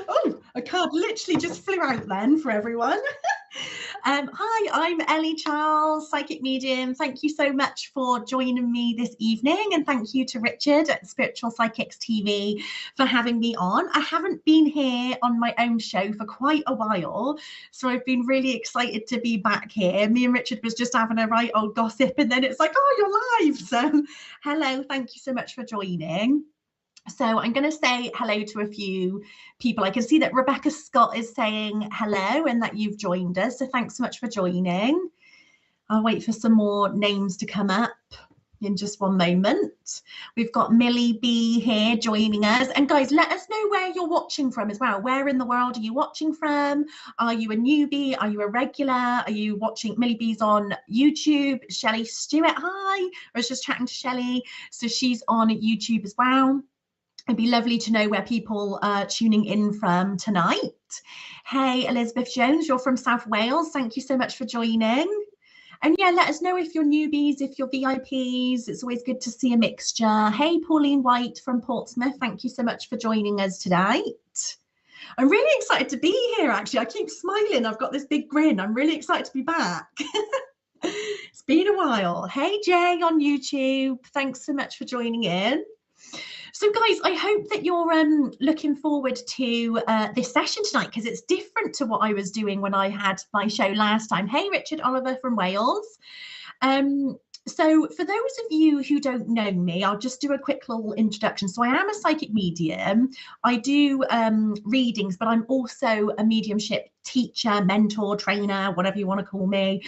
Oh, a card literally just flew out then for everyone. Hi, I'm Elly Charles, psychic medium. Thank you so much for joining me this evening, and thank you to Richard at Spiritual Psychics TV for having me on. I haven't been here on my own show for quite a while, so I've been really excited to be back here. Me and Richard was just having a right old gossip, and then it's like, oh, you're live. So hello, thank you so much for joining. So I'm going to say hello to a few people. I can see that Rebecca Scott is saying hello and that you've joined us. So thanks so much for joining. I'll wait for some more names to come up in just one moment. We've got Millie B here joining us. And guys, let us know where you're watching from as well. Where in the world are you watching from? Are you a newbie? Are you a regular? Are you watching? Millie B's on YouTube. Shelley Stewart, hi. I was just chatting to Shelley. So she's on YouTube as well. It'd be lovely to know where people are tuning in from tonight. Hey, Elizabeth Jones, you're from South Wales. Thank you so much for joining. And yeah, let us know if you're newbies, if you're VIPs. It's always good to see a mixture. Hey, Pauline White from Portsmouth. Thank you so much for joining us tonight. I'm really excited to be here, actually. I keep smiling. I've got this big grin. I'm really excited to be back. It's been a while. Hey, Jay on YouTube. Thanks so much for joining in. So guys, I hope that you're looking forward to this session tonight, because it's different to what I was doing when I had my show last time. Hey, Richard Oliver from Wales. So for those of you who don't know me, I'll just do a quick little introduction. So I am a psychic medium. I do readings, but I'm also a mediumship teacher, mentor, trainer, whatever you want to call me.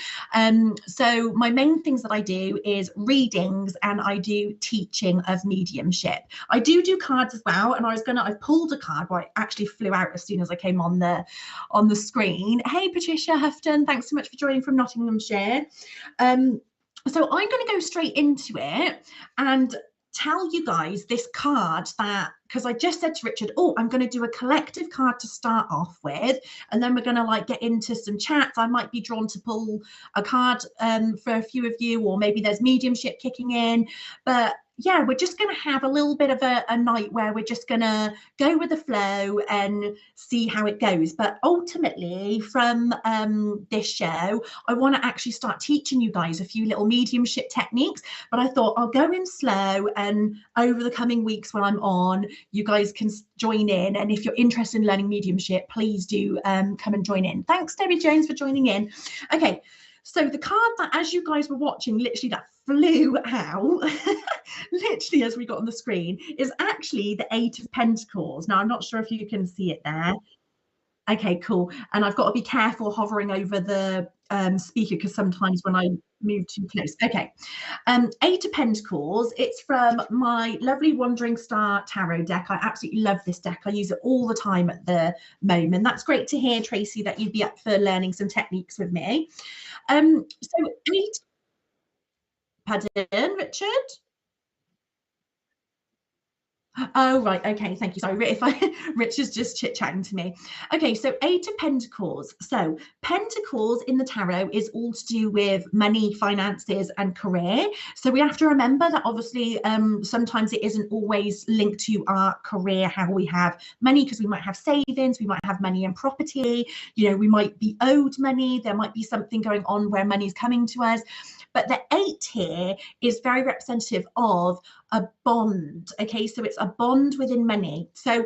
So my main things that I do is readings, and I do teaching of mediumship. I do cards as well, and I've pulled a card, but it actually flew out as soon as I came on the screen. Hey, Patricia Houghton, thanks so much for joining from Nottinghamshire. So I'm going to go straight into it and tell you guys this card that, because I just said to Richard, oh, I'm going to do a collective card to start off with, and then we're going to like get into some chats. I might be drawn to pull a card for a few of you, or maybe there's mediumship kicking in. But yeah, we're just going to have a little bit of a night where we're just going to go with the flow and see how it goes. But ultimately, from this show, I want to actually start teaching you guys a few little mediumship techniques. But I thought I'll go in slow, and over the coming weeks when I'm on, you guys can join in. And if you're interested in learning mediumship, please do come and join in. Thanks, Debbie Jones, for joining in. Okay. So the card that, as you guys were watching, literally that flew out, literally as we got on the screen, is actually the Eight of Pentacles. Now, I'm not sure if you can see it there. Okay, cool. And I've got to be careful hovering over the speaker, because sometimes when I move too close. Okay, Eight of Pentacles. It's from my lovely Wandering Star Tarot deck. I absolutely love this deck. I use it all the time at the moment. That's great to hear, Tracy, that you'd be up for learning some techniques with me. So eight. Pardon, Richard? Oh, right. Okay. Thank you. Sorry, Richard's just chit-chatting to me. Okay. So Eight of Pentacles. So Pentacles in the tarot is all to do with money, finances, and career. So we have to remember that obviously sometimes it isn't always linked to our career, how we have money, because we might have savings, we might have money in property, you know, we might be owed money, there might be something going on where money's coming to us. But the 8 here is very representative of a bond. Okay, so it's a bond within money. So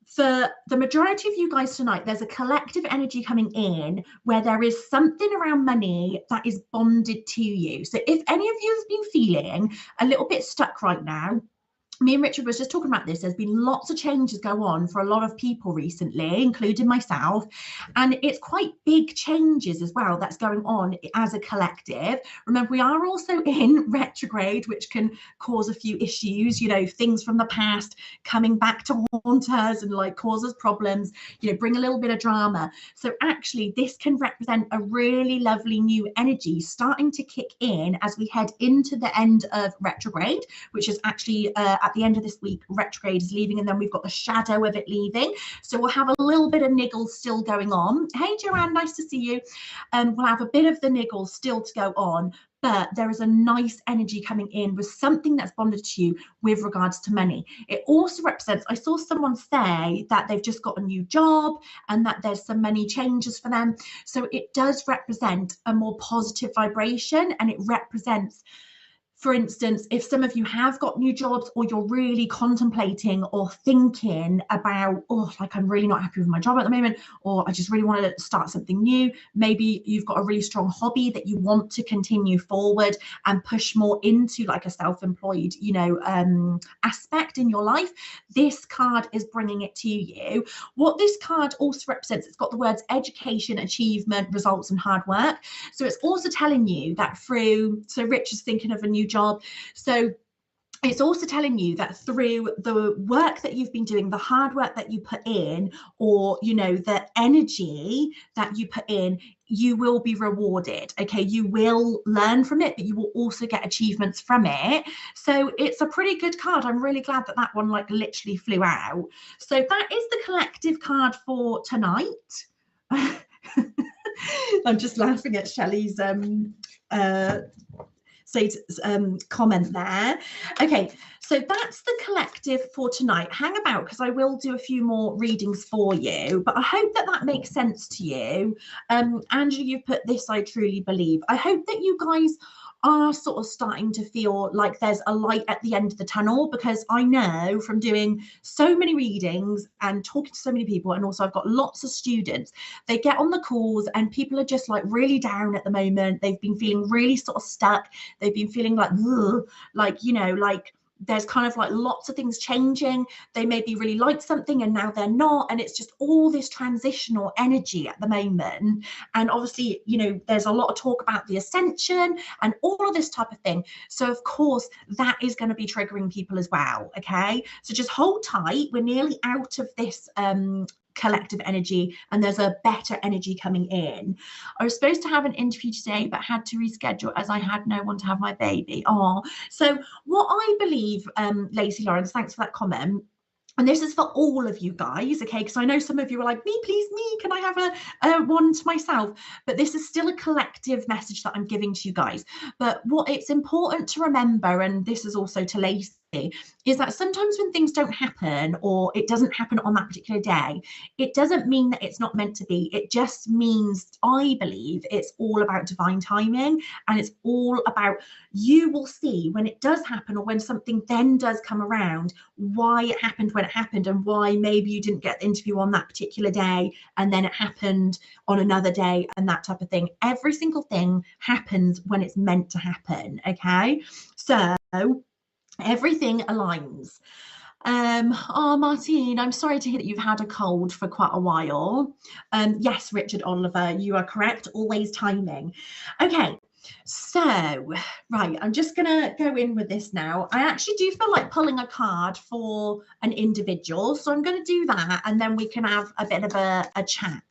for the majority of you guys tonight, there's a collective energy coming in where there is something around money that is bonded to you. So if any of you have been feeling a little bit stuck right now, me and Richard was just talking about this. There's been lots of changes go on for a lot of people recently, including myself. And it's quite big changes as well that's going on as a collective. Remember, we are also in retrograde, which can cause a few issues, you know, things from the past coming back to haunt us and like cause us problems, you know, bring a little bit of drama. So actually, this can represent a really lovely new energy starting to kick in as we head into the end of retrograde, which is actually at at the end of this week, retrograde is leaving, and then we've got the shadow of it leaving. So we'll have a little bit of niggles still going on. Hey, Joanne, nice to see you. We'll have a bit of the niggles still to go on, but there is a nice energy coming in with something that's bonded to you with regards to money. It also represents, I saw someone say that they've just got a new job and that there's some money changes for them. So it does represent a more positive vibration, and it represents, for instance, if some of you have got new jobs, or you're really contemplating or thinking about, oh, like I'm really not happy with my job at the moment, or I just really want to start something new. Maybe you've got a really strong hobby that you want to continue forward and push more into, like a self-employed, you know, aspect in your life. This card is bringing it to you. What this card also represents, it's got the words education, achievement, results, and hard work. So it's also telling you that through, so Rich is thinking of a new job, so it's also telling you that through the work that you've been doing, the hard work that you put in, or, you know, the energy that you put in, you will be rewarded. Okay, you will learn from it, but you will also get achievements from it. So it's a pretty good card. I'm really glad that that one like literally flew out. So that is the collective card for tonight. I'm just laughing at Shelley's comment there. Okay, so that's the collective for tonight. Hang about, because I will do a few more readings for you, but I hope that that makes sense to you. Angela, you've put this, I truly believe. I hope that you guys are sort of starting to feel like there's a light at the end of the tunnel, because I know from doing so many readings and talking to so many people, and also I've got lots of students, they get on the calls and people are just like really down at the moment. They've been feeling really sort of stuck. They've been feeling like, you know, like there's kind of like lots of things changing. They maybe really like something and now they're not, and it's just all this transitional energy at the moment. And obviously, you know, there's a lot of talk about the ascension and all of this type of thing. So of course that is going to be triggering people as well. Okay, so just hold tight. We're nearly out of this collective energy, and there's a better energy coming in. I was supposed to have an interview today but had to reschedule as I had no one to have my baby. Oh, so what I believe, Lacey Lawrence, thanks for that comment. And this is for all of you guys, okay? Because I know some of you are like, me, please, me, can I have a one to myself? But this is still a collective message that I'm giving to you guys. But what it's important to remember, and this is also to Lacey, is that sometimes when things don't happen, or it doesn't happen on that particular day, it doesn't mean that it's not meant to be. It just means, I believe, it's all about divine timing, and it's all about, you will see when it does happen, or when something then does come around, why it happened when it happened, and why maybe you didn't get the interview on that particular day and then it happened on another day, and that type of thing. Every single thing happens when it's meant to happen. Okay, so everything aligns. Oh, Martine, I'm sorry to hear that you've had a cold for quite a while. Yes, Richard Oliver, you are correct. Always timing. Okay, so right, I'm just gonna go in with this now. I actually do feel like pulling a card for an individual, so I'm going to do that, and then we can have a bit of a chat.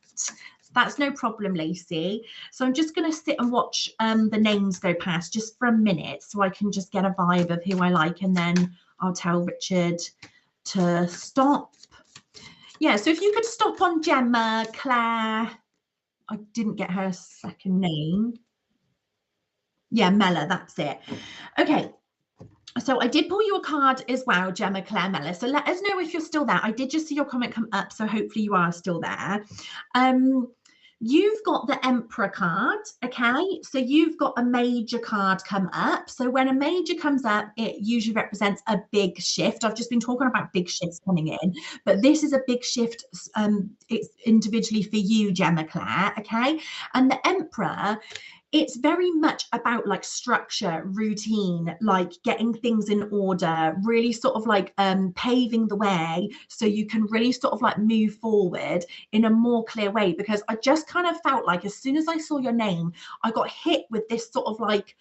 That's no problem, Lacey. So I'm just going to sit and watch the names go past just for a minute, so I can just get a vibe of who I like, and then I'll tell Richard to stop. Yeah, so if you could stop on Gemma, Claire. I didn't get her second name. Yeah, Mella, that's it. Okay. So I did pull you a card as well, Gemma, Claire, Mella. So let us know if you're still there. I did just see your comment come up, so hopefully you are still there. You've got the Emperor card, okay? So you've got a major card come up. So when a major comes up, it usually represents a big shift. I've just been talking about big shifts coming in, but this is a big shift. It's individually for you, Gemma, Claire, okay? And the Emperor, it's very much about like structure, routine, like getting things in order, really sort of like paving the way so you can really sort of like move forward in a more clear way. Because I just kind of felt like as soon as I saw your name, I got hit with this sort of like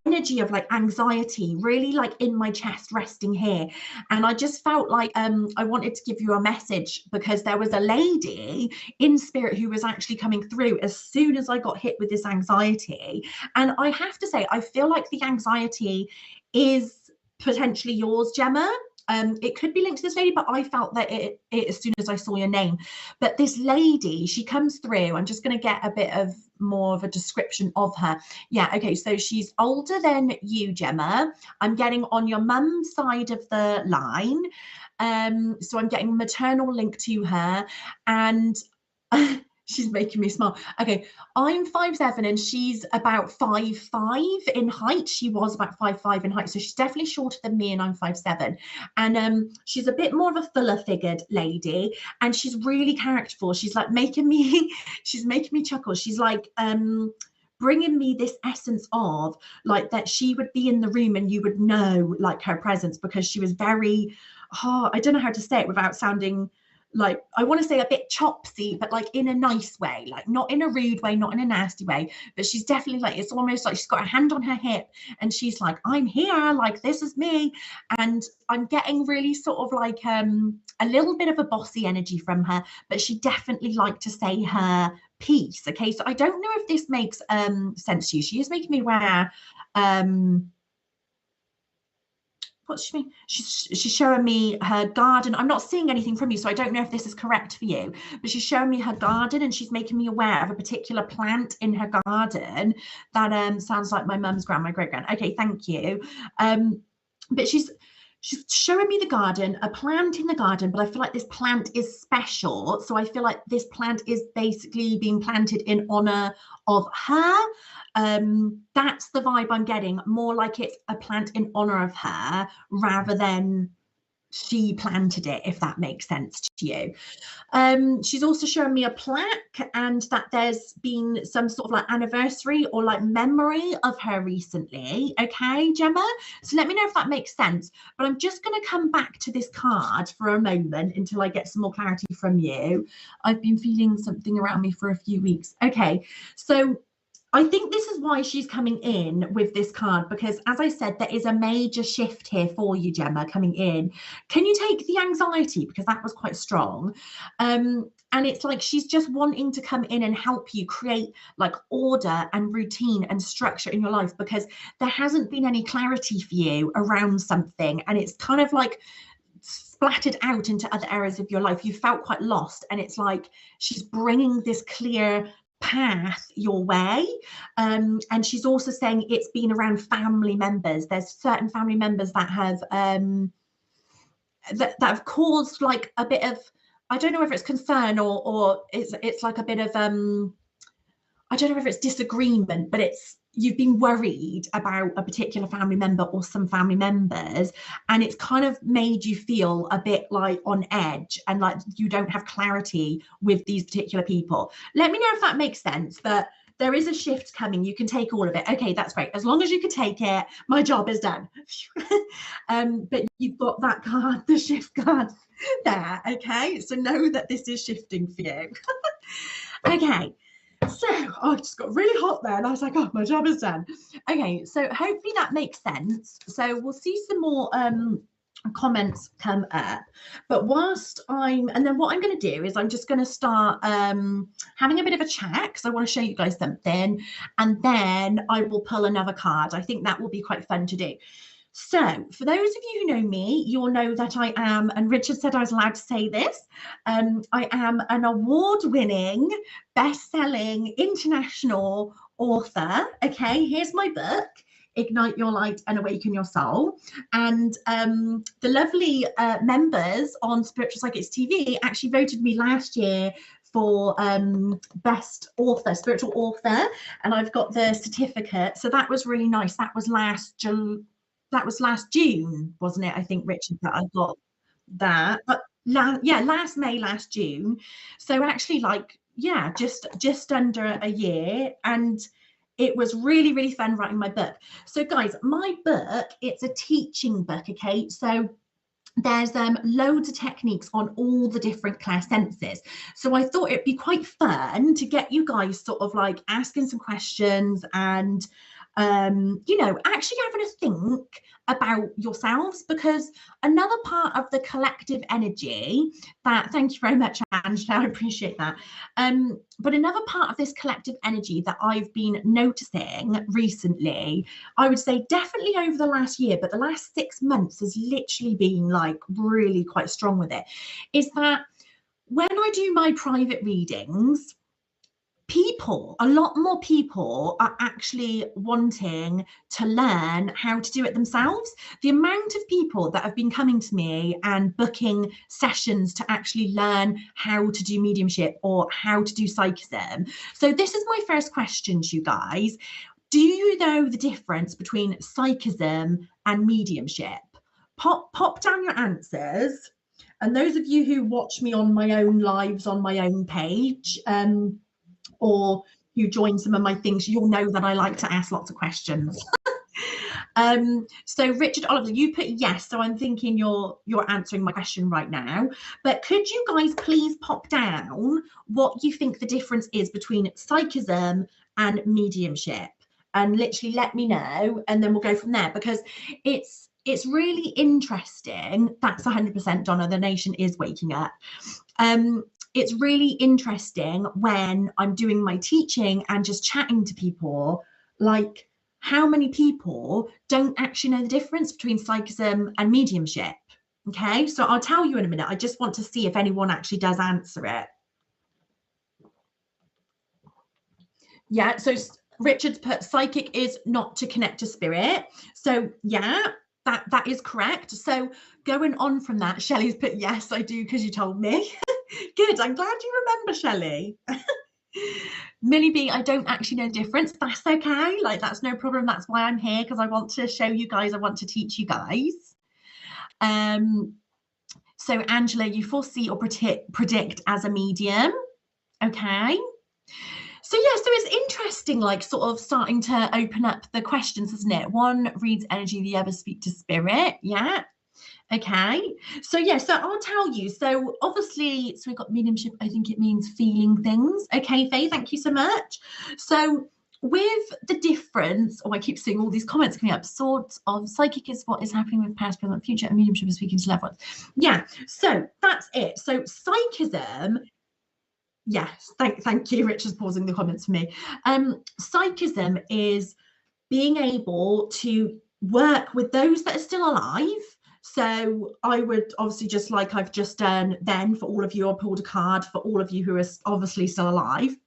energy of like anxiety, really like in my chest, resting here. And I just felt like I wanted to give you a message, because there was a lady in spirit who was actually coming through as soon as I got hit with this anxiety. And I have to say, I feel like the anxiety is potentially yours, Gemma. It could be linked to this lady, but I felt that it as soon as I saw your name. But this lady, she comes through. I'm just going to get a bit of more of a description of her. Yeah, okay, so she's older than you, Gemma. I'm getting on your mum's side of the line. So I'm getting maternal link to her, and she's making me smile. Okay, I'm 5'7" and she's about 5'5" in height. She was about 5'5" in height, so she's definitely shorter than me, and I'm 5'7". And she's a bit more of a fuller figured lady, and she's really characterful. She's like making me, she's making me chuckle. She's like bringing me this essence of like that she would be in the room and you would know like her presence, because she was very, I don't know how to say it without sounding like, I want to say a bit chopsy, but like in a nice way, like not in a rude way, not in a nasty way, but she's definitely like, it's almost like she's got her hand on her hip and she's like, I'm here, like this is me. And I'm getting really sort of like a little bit of a bossy energy from her, but she definitely liked to say her piece. Okay, so I don't know if this makes sense to you. She is making me wear what's she mean? She's showing me her garden. I'm not seeing anything from you, so I don't know if this is correct for you, but she's showing me her garden and she's making me aware of a particular plant in her garden that sounds like my mum's my great-grand. Okay, thank you. But she's showing me the garden, a plant in the garden, but I feel like this plant is special. So I feel like this plant is basically being planted in honor of her. That's the vibe I'm getting, more like it's a plant in honor of her rather than she planted it, if that makes sense to you. She's also showing me a plaque and that there's been some sort of like anniversary or like memory of her recently. Okay, Gemma? So let me know if that makes sense. But I'm just going to come back to this card for a moment until I get some more clarity from you. I've been feeling something around me for a few weeks. Okay, so I think this is why she's coming in with this card, because as I said, there is a major shift here for you, Gemma, coming in. Can you take the anxiety? Because that was quite strong. And it's like she's just wanting to come in and help you create like order and routine and structure in your life, because there hasn't been any clarity for you around something. And it's kind of like splattered out into other areas of your life. You felt quite lost. And it's like she's bringing this clear path your way, and she's also saying it's been around family members. There's certain family members that have that have caused like a bit of, I don't know whether it's concern or it's like a bit of I don't know whether it's disagreement, but it's, you've been worried about a particular family member or some family members, and it's kind of made you feel a bit like on edge and like you don't have clarity with these particular people. Let me know if that makes sense, but there is a shift coming. You can take all of it. Okay, that's great. As long as you can take it, my job is done. But you've got that card, the shift card there. Okay, so know that this is shifting for you. Okay. So I just got really hot there and I was like, oh, my job is done. Okay, so hopefully that makes sense. So we'll see some more comments come up, but whilst and then what I'm going to do is I'm just going to start having a bit of a chat, because I want to show you guys something, and then I will pull another card. I think that will be quite fun to do. So for those of you who know me, you'll know that I am, and Richard said I was allowed to say this, I am an award-winning, best-selling international author. Okay, here's my book, Ignite Your Light and Awaken Your Soul. And the lovely members on Spiritual Psychics TV actually voted me last year for best author, spiritual author, and I've got the certificate. So that was really nice. That was last June, wasn't it? I think, Richard, that I got that. But last May, last June. So actually, like, yeah, just under a year, and it was really, really fun writing my book. So guys, my book, it's a teaching book, okay? So there's loads of techniques on all the different clairsenses. So I thought it'd be quite fun to get you guys sort of like asking some questions and you know, actually having a think about yourselves, because another part of the collective energy that, thank you very much, Angela, I appreciate that. But another part of this collective energy that I've been noticing recently, I would say definitely over the last year, but the last 6 months has literally been like really quite strong with it, is that when I do my private readings, a lot more people are actually wanting to learn how to do it themselves. The amount of people that have been coming to me and booking sessions to actually learn how to do mediumship or how to do psychism. So this is my first question to you guys. Do you know the difference between psychism and mediumship? Pop down your answers. And those of you who watch me on my own lives on my own page, or you join some of my things, you'll know that I like to ask lots of questions. So Richard Oliver, you put yes, so I'm thinking you're answering my question right now. But could you guys please pop down what you think the difference is between psychism and mediumship, and literally let me know, and then we'll go from there, because it's really interesting. That's 100% Donna, the nation is waking up. It's really interesting when I'm doing my teaching and just chatting to people, like how many people don't actually know the difference between psychism and mediumship. Okay, so I'll tell you in a minute. I just want to see if anyone actually does answer it. Yeah, so Richard's put psychic is not to connect to spirit. So yeah, that is correct. So going on from that, Shelley's put yes, I do, because you told me. Good, I'm glad you remember, Shelley. Millie B, I don't actually know the difference. That's okay, like that's no problem. That's why I'm here, because I want to show you guys, I want to teach you guys. So Angela, you foresee or predict as a medium. Okay. So yeah, so it's interesting, like sort of starting to open up the questions, isn't it? One reads energy, the other speak to spirit. Yeah. Okay. So yeah, so I'll tell you. So obviously, so we've got mediumship. I think it means feeling things. Okay, Faye, thank you so much. So with the difference, I keep seeing all these comments coming up. Sorts of psychic is what is happening with past, present, future, and mediumship is speaking to loved ones. Yeah. So that's it. So psychism. Yes, thank you. Richard's pausing the comments for me. Psychism is being able to work with those that are still alive. So I would obviously, just like I've just done then for all of you, I pulled a card for all of you who are obviously still alive.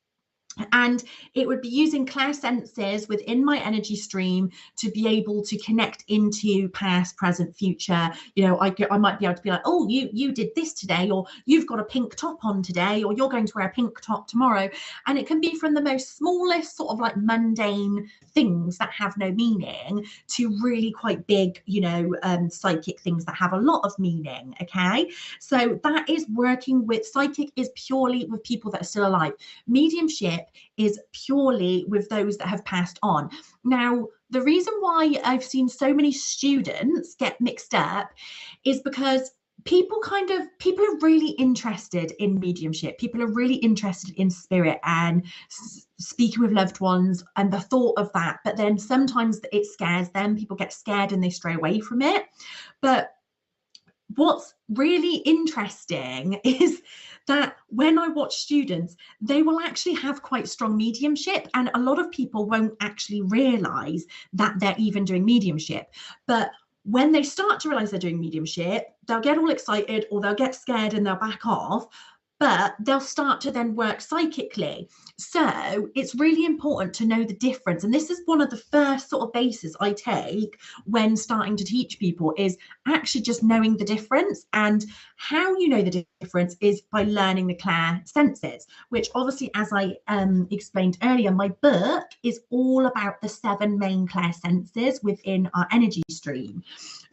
And it would be using clairsenses within my energy stream to be able to connect into past, present, future. You know, I might be able to be like, oh, you did this today, or you've got a pink top on today, or you're going to wear a pink top tomorrow. And it can be from the most smallest sort of like mundane things that have no meaning to really quite big, you know, psychic things that have a lot of meaning. Okay, so that is working with psychic is purely with people that are still alive. Mediumship is purely with those that have passed on. Now, the reason why I've seen so many students get mixed up is because people are really interested in mediumship. People are really interested in spirit and speaking with loved ones and the thought of that. But then sometimes it scares them. People get scared and they stray away from it. But what's really interesting is that when I watch students, they will actually have quite strong mediumship, and a lot of people won't actually realize that they're even doing mediumship. But when they start to realize they're doing mediumship, they'll get all excited or they'll get scared and they'll back off, but they'll start to then work psychically. So it's really important to know the difference. And this is one of the first sort of bases I take when starting to teach people, is actually just knowing the difference. And how you know the difference is by learning the clairsenses, which obviously, as I explained earlier, my book is all about the 7 main clairsenses within our energy stream.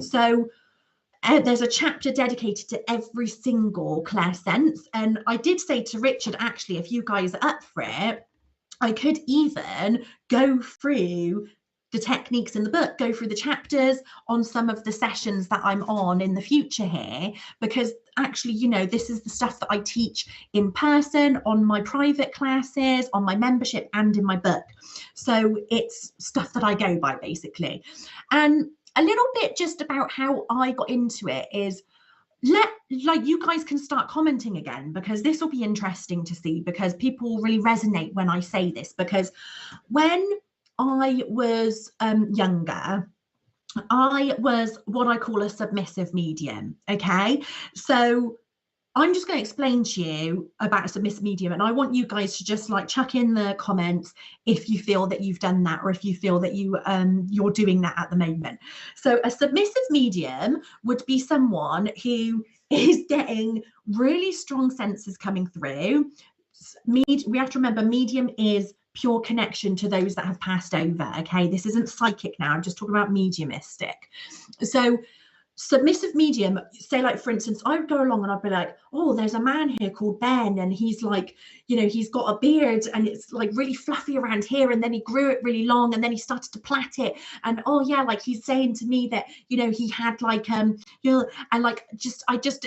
So there's a chapter dedicated to every single clairsense. And I did say to Richard, actually, if you guys are up for it, I could even go through the techniques in the book, go through the chapters on some of the sessions that I'm on in the future here, because actually, you know, this is the stuff that I teach in person, on my private classes, on my membership, and in my book. So it's stuff that I go by, basically. And a little bit just about how I got into it is, you guys can start commenting again, because this will be interesting to see, because people really resonate when I say this. Because when I was younger, I was what I call a submissive medium. Okay, so I'm just going to explain to you about a submissive medium, and I want you guys to just like chuck in the comments if you feel that you've done that, or if you feel that you're doing that at the moment. So a submissive medium would be someone who is getting really strong senses coming through. We have to remember, medium is pure connection to those that have passed over. Okay, this isn't psychic now, I'm just talking about mediumistic. So submissive medium, say, like, for instance, I would go along and I'd be like, oh, there's a man here called Ben, and he's like, you know, he's got a beard and it's like really fluffy around here, and then he grew it really long, and then he started to plait it, and oh yeah, like he's saying to me that, you know, he had like you know, and like I just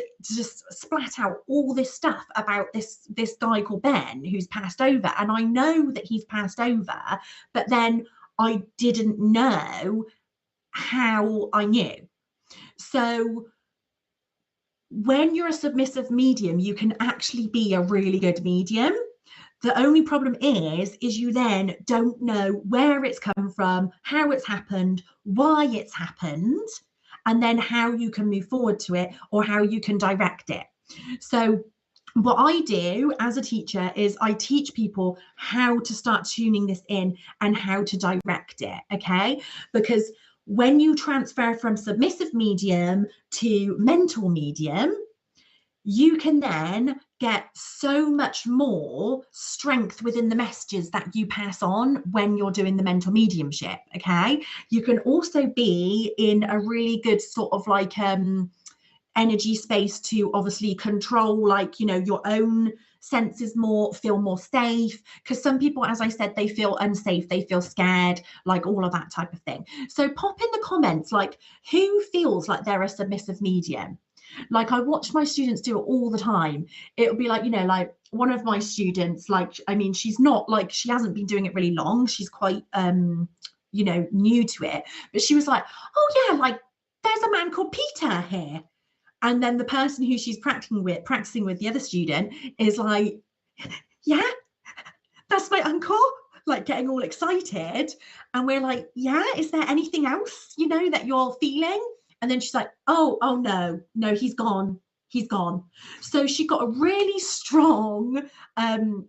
splat out all this stuff about this guy called Ben who's passed over, and I know that he's passed over, but then I didn't know how I knew. So when you're a submissive medium, you can actually be a really good medium. The only problem is you then don't know where it's come from, how it's happened, why it's happened, and then how you can move forward to it, or how you can direct it. So what I do as a teacher is I teach people how to start tuning this in and how to direct it, okay? Because when you transfer from submissive medium to mental medium, you can then get so much more strength within the messages that you pass on when you're doing the mental mediumship, okay? You can also be in a really good sort of like energy space to obviously control, like, you know, your own senses more, feel more safe, because some people, as I said, they feel unsafe, they feel scared, like all of that type of thing. So pop in the comments, like, who feels like they're a submissive medium? Like, I watch my students do it all the time. It'll be like, you know, like one of my students, like, I mean, she's not like, she hasn't been doing it really long, she's quite you know, new to it, but she was like, oh yeah, like there's a man called Peter here. And then the person who she's practicing with, the other student, is like, yeah, that's my uncle, like getting all excited. And we're like, yeah, is there anything else, you know, that you're feeling? And then she's like, oh no, he's gone. So she got a really strong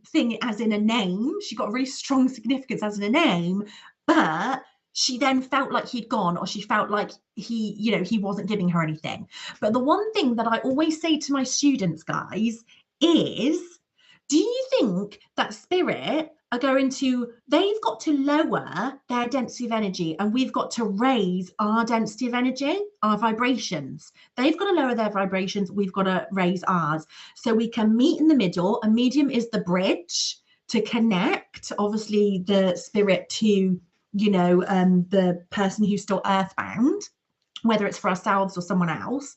thing as in a name. She got a really strong significance as in a name, but she then felt like he'd gone, or she felt like he, you know, he wasn't giving her anything. But the one thing that I always say to my students, guys, is, do you think that spirit are going to, they've got to lower their density of energy, and we've got to raise our density of energy, our vibrations. They've got to lower their vibrations, we've got to raise ours, so we can meet in the middle. A medium is the bridge to connect, obviously, the spirit to, you know, the person who's still earthbound, whether it's for ourselves or someone else.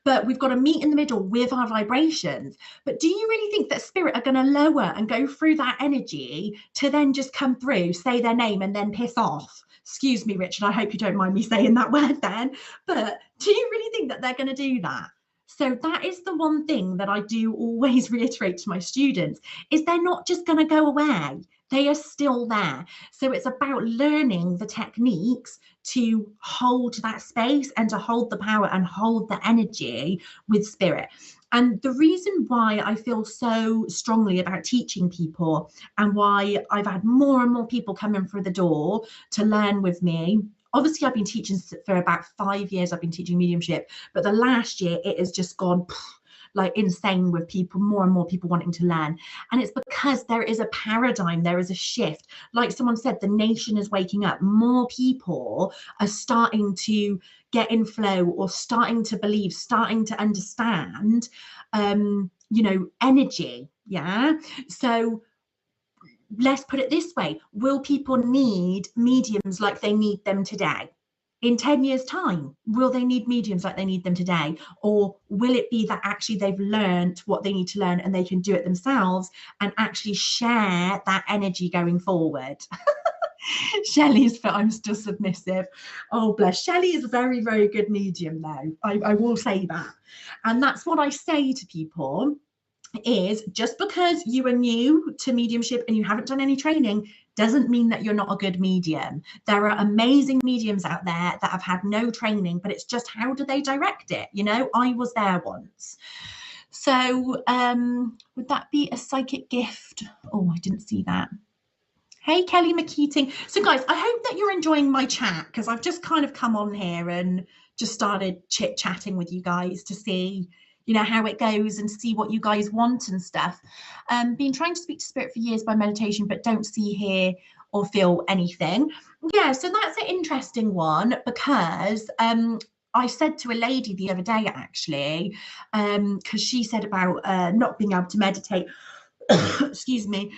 But we've got to meet in the middle with our vibrations. But do you really think that spirit are going to lower and go through that energy to then just come through, say their name, and then piss off? Excuse me, Richard, I hope you don't mind me saying that word then. But do you really think that they're going to do that? So that is the one thing that I do always reiterate to my students, is they're not just going to go away. They are still there. So it's about learning the techniques to hold that space, and to hold the power and hold the energy with spirit. And the reason why I feel so strongly about teaching people, and why I've had more and more people coming through the door to learn with me, obviously I've been teaching for about 5 years, I've been teaching mediumship, but the last year it has just gone like insane with people, more and more people wanting to learn. And it's because there is a paradigm, there is a shift. Like someone said, the nation is waking up. More people are starting to get in flow, or starting to believe, starting to understand, you know, energy. Yeah. So let's put it this way. Will people need mediums like they need them today? In 10 years' time, will they need mediums like they need them today? Or will it be that actually they've learned what they need to learn, and they can do it themselves, and actually share that energy going forward? Shelley's but I'm still submissive. Oh, bless. Shelley is a very, very good medium, though. I will say that. And that's what I say to people, is just because you are new to mediumship and you haven't done any training doesn't mean that you're not a good medium. There are amazing mediums out there that have had no training, but it's just how do they direct it? You know, I was there once. So would that be a psychic gift? Oh, I didn't see that. Hey, Kelly McKeating. So guys, I hope that you're enjoying my chat, because I've just kind of come on here and just started chit-chatting with you guys to see, you know, how it goes and see what you guys want and stuff. Been trying to speak to spirit for years by meditation, but don't see, hear or feel anything. Yeah, so that's an interesting one, because I said to a lady the other day, actually, because she said about not being able to meditate, excuse me,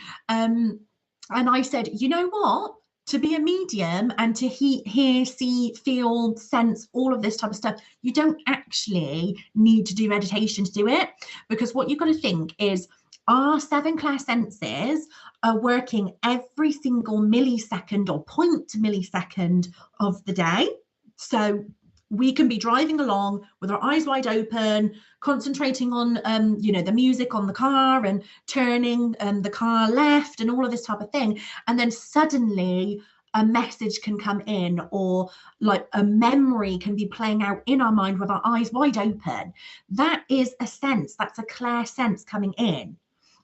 and I said, you know what? To be a medium and to hear, see, feel, sense, all of this type of stuff, you don't actually need to do meditation to do it, because what you've got to think is our 7 class senses are working every single millisecond or 0.2 millisecond of the day. So we can be driving along with our eyes wide open, concentrating on, you know, the music on the car and turning the car left and all of this type of thing. And then suddenly a message can come in, or like a memory can be playing out in our mind with our eyes wide open. That is a sense. That's a clear sense coming in.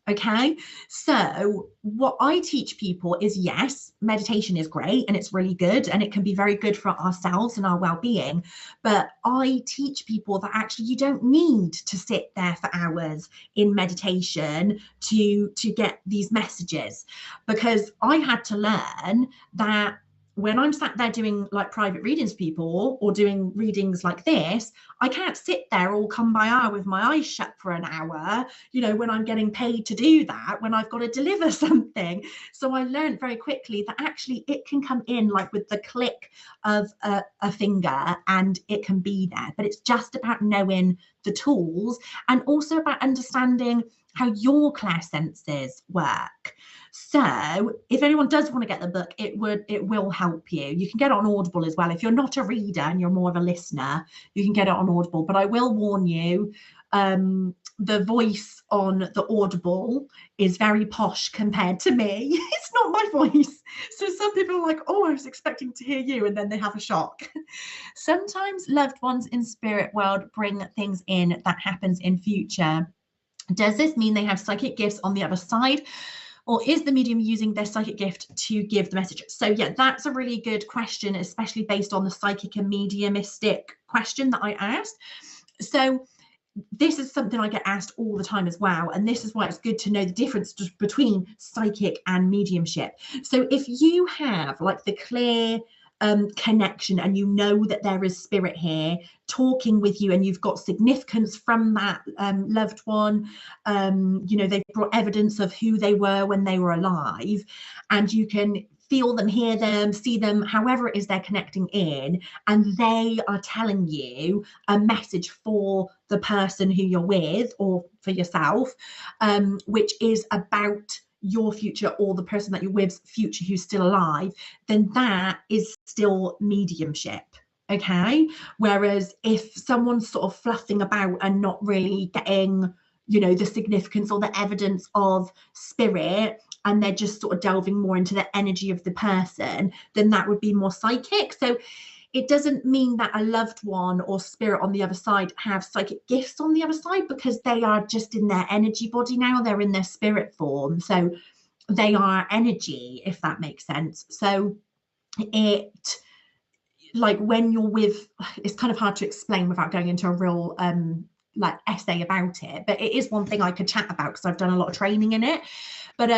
Okay, so what I teach people is, yes, meditation is great and it's really good and it can be very good for ourselves and our well-being, but I teach people that actually you don't need to sit there for hours in meditation to get these messages, because I had to learn that when I'm sat there doing like private readings for people or doing readings like this, I can't sit there all come by hour with my eyes shut for an hour, you know, when I'm getting paid to do that, when I've got to deliver something. So I learned very quickly that actually it can come in like with the click of a finger and it can be there. But it's just about knowing the tools and also about understanding how your class senses work. So if anyone does want to get the book, it will help you. You can get it on Audible as well. If you're not a reader and you're more of a listener, you can get it on Audible. But I will warn you, the voice on the Audible is very posh compared to me. It's not my voice. So some people are like, oh, I was expecting to hear you, and then they have a shock. Sometimes loved ones in spirit world bring things in that happens in future. Does this mean they have psychic gifts on the other side? Or is the medium using their psychic gift to give the message? So yeah, that's a really good question, especially based on the psychic and mediumistic question that I asked. So this is something I get asked all the time as well. And this is why it's good to know the difference between psychic and mediumship. So if you have like the clear connection and you know that there is spirit here talking with you and you've got significance from that loved one, you know, they've brought evidence of who they were when they were alive, and you can feel them, hear them, see them, however it is they're connecting in, and they are telling you a message for the person who you're with or for yourself, which is about your future or the person that you're with's future who's still alive, then that is still mediumship. Okay, whereas if someone's sort of fluffing about and not really getting, you know, the significance or the evidence of spirit, and they're just sort of delving more into the energy of the person, then that would be more psychic. So it doesn't mean that a loved one or spirit on the other side have psychic gifts on the other side, because they are just in their energy body now. They're in their spirit form. So they are energy, if that makes sense. So it, like when you're with, it's kind of hard to explain without going into a real like essay about it, but it is one thing I could chat about because I've done a lot of training in it. But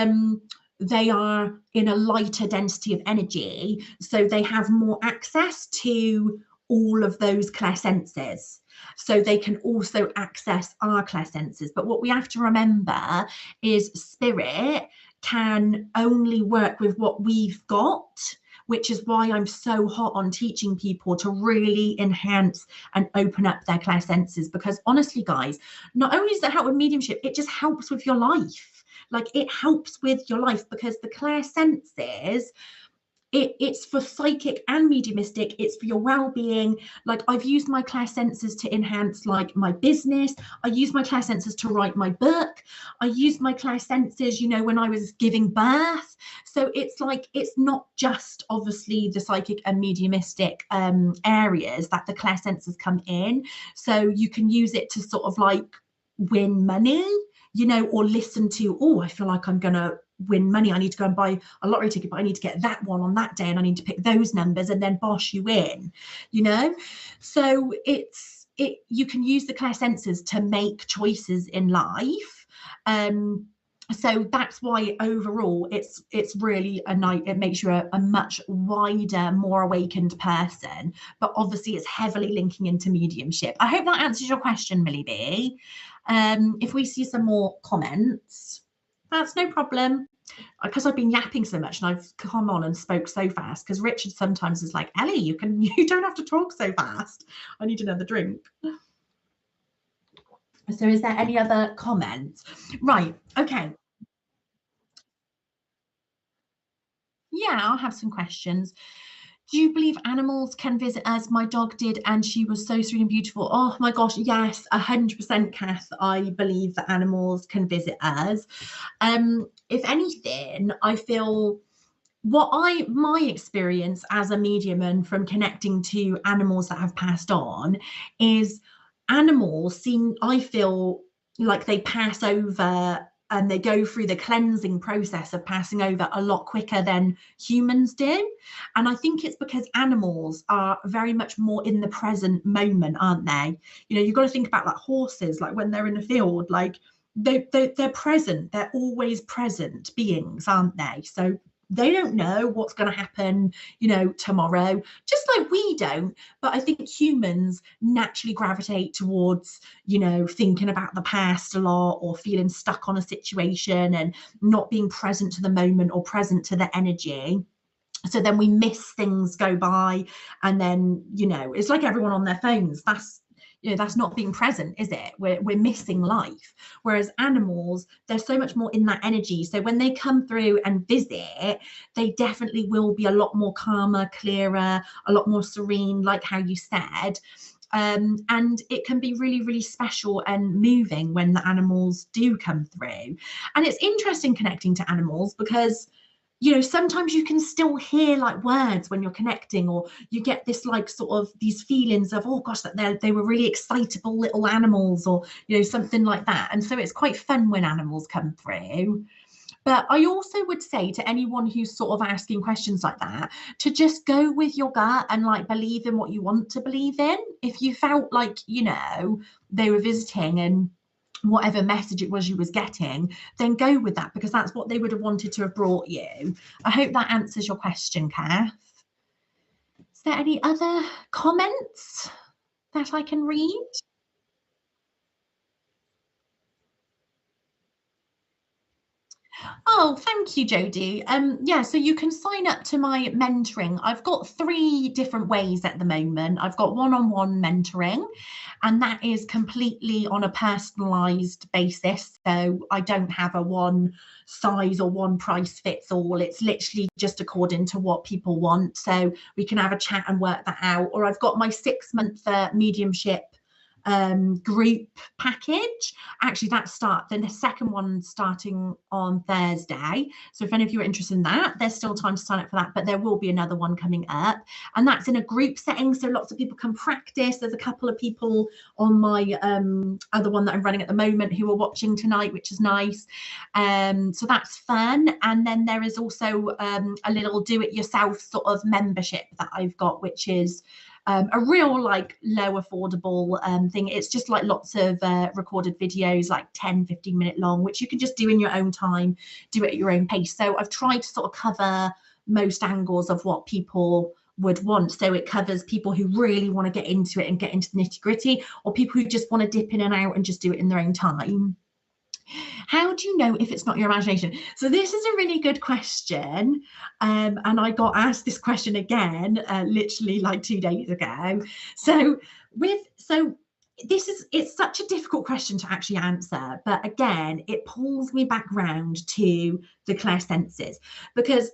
they are in a lighter density of energy, so they have more access to all of those clair senses. So they can also access our clair senses. But what we have to remember is spirit can only work with what we've got, which is why I'm so hot on teaching people to really enhance and open up their clair senses. Because honestly, guys, not only does it help with mediumship, it just helps with your life. Like it helps with your life, because the clair senses, it's for psychic and mediumistic. It's for your well-being. Like, I've used my clairsenses to enhance like my business. I use my clairsenses to write my book. I used my clairsenses, you know, when I was giving birth. So it's like, it's not just obviously the psychic and mediumistic areas that the clairsenses come in. So you can use it to sort of like win money, you know, or listen to, oh, I feel like I'm gonna win money, I need to go and buy a lottery ticket, but I need to get that one on that day, and I need to pick those numbers, and then bosh, you win, you know. So you can use the clairsenses to make choices in life. So that's why overall it's really a night, it makes you a much wider, more awakened person, but obviously it's heavily linking into mediumship. I hope that answers your question, Millie B. If we see some more comments, that's no problem, because I've been yapping so much and I've come on and spoke so fast, because Richard sometimes is like, Ellie, you don't have to talk so fast, I need another drink. So is there any other comments? Right, okay. Yeah, I'll have some questions. Do you believe animals can visit us? My dog did, and she was so sweet and beautiful. Oh my gosh, yes, 100%, Kath. I believe that animals can visit us. If anything, I feel my experience as a medium and from connecting to animals that have passed on is animals seem, I feel like they pass over and they go through the cleansing process of passing over a lot quicker than humans do. And I think it's because animals are very much more in the present moment, aren't they? You know, you've got to think about like horses, like when they're in the field, like they're present, they're always present beings, aren't they? So they don't know what's going to happen, you know, tomorrow, just like we don't. But I think humans naturally gravitate towards, you know, thinking about the past a lot, or feeling stuck on a situation and not being present to the moment or present to the energy. So then we miss things go by, and then, you know, it's like everyone on their phones. That's, you know, that's not being present, is it? We're missing life. Whereas animals, they're so much more in that energy. So when they come through and visit, they definitely will be a lot more calmer, clearer, a lot more serene, like how you said. And it can be really, really special and moving when the animals do come through. And it's interesting connecting to animals because, you know, sometimes you can still hear like words when you're connecting, or you get this like sort of these feelings of, oh gosh, that they were really excitable little animals, or, you know, something like that. And so it's quite fun when animals come through. But I also would say to anyone who's sort of asking questions like that, to just go with your gut and like believe in what you want to believe in. If you felt like, you know, they were visiting and whatever message it was you was getting, then go with that, because that's what they would have wanted to have brought you. I hope that answers your question, Kath. Is there any other comments that I can read? Oh, thank you, Jodie. Yeah, so you can sign up to my mentoring. I've got 3 different ways at the moment. I've got one-on-one mentoring, and that is completely on a personalized basis. So I don't have a one size or one price fits all. It's literally just according to what people want. So we can have a chat and work that out. Or I've got my 6-month mediumship group package. Actually, the second one starting on Thursday. So if any of you are interested in that, there's still time to sign up for that, but there will be another one coming up, and that's in a group setting, so lots of people can practice. There's a couple of people on my other one that I'm running at the moment who are watching tonight, which is nice. So that's fun. And then there is also a little do-it-yourself sort of membership that I've got, which is a real like low affordable thing. It's just like lots of recorded videos, like 10-15 minute long, which you can just do in your own time, do it at your own pace. So I've tried to sort of cover most angles of what people would want. So it covers people who really want to get into it and get into the nitty gritty, or people who just want to dip in and out and just do it in their own time. How do you know if it's not your imagination? So this is a really good question. And I got asked this question again, literally like 2 days ago. So it's such a difficult question to actually answer. But again, it pulls me back round to the clairsenses, because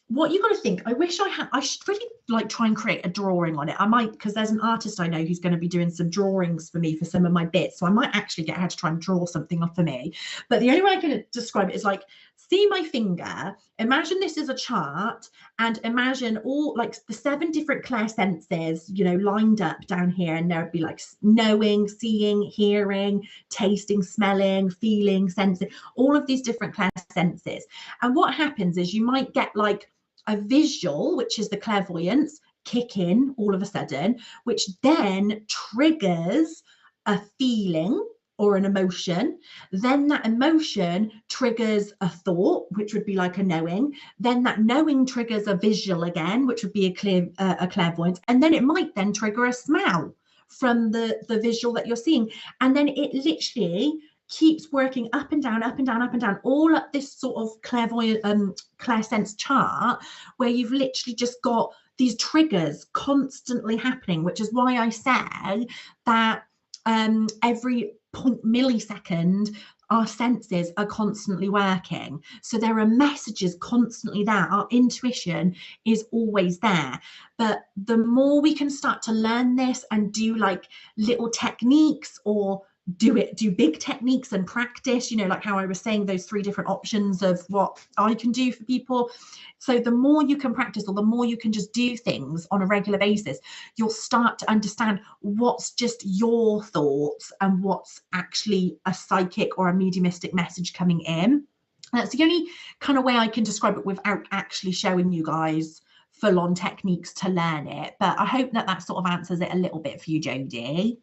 what you got to think, I wish I should really like try and create a drawing on it. I might, because there's an artist I know who's going to be doing some drawings for me for some of my bits. So I might actually get her to try and draw something up for me. But the only way I can describe it is like, see my finger, imagine this is a chart, and imagine all like the 7 different clairsenses, you know, lined up down here. And there'd be like knowing, seeing, hearing, tasting, smelling, feeling, sensing, all of these different clairsenses. And what happens is you might get like a visual, which is the clairvoyance, kick in all of a sudden, which then triggers a feeling or an emotion. Then that emotion triggers a thought, which would be like a knowing. Then that knowing triggers a visual again, which would be a clairvoyance. And then it might then trigger a smell from the visual that you're seeing. And then it literally keeps working up and down, up and down, up and down, all up this sort of clairsense chart, where you've literally just got these triggers constantly happening, which is why I said that every millisecond our senses are constantly working. So there are messages constantly there. Our intuition is always there. But the more we can start to learn this and do like little techniques, or do big techniques and practice, you know, like how I was saying, those 3 different options of what I can do for people. So the more you can practice, or the more you can just do things on a regular basis, you'll start to understand what's just your thoughts and what's actually a psychic or a mediumistic message coming in. That's the only kind of way I can describe it without actually showing you guys full-on techniques to learn it. But I hope that sort of answers it a little bit for you, Jodie.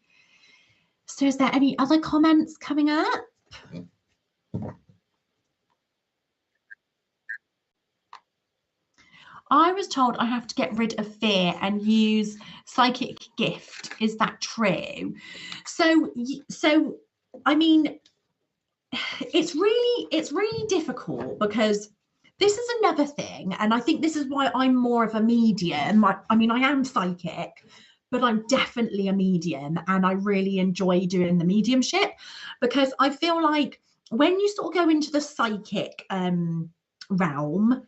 So is there any other comments coming up? I was told I have to get rid of fear and use psychic gift. Is that true? So I mean, it's really difficult, because this is another thing, and I think this is why I'm more of a medium. I mean, I am psychic, but I'm definitely a medium, and I really enjoy doing the mediumship, because I feel like when you sort of go into the psychic realm,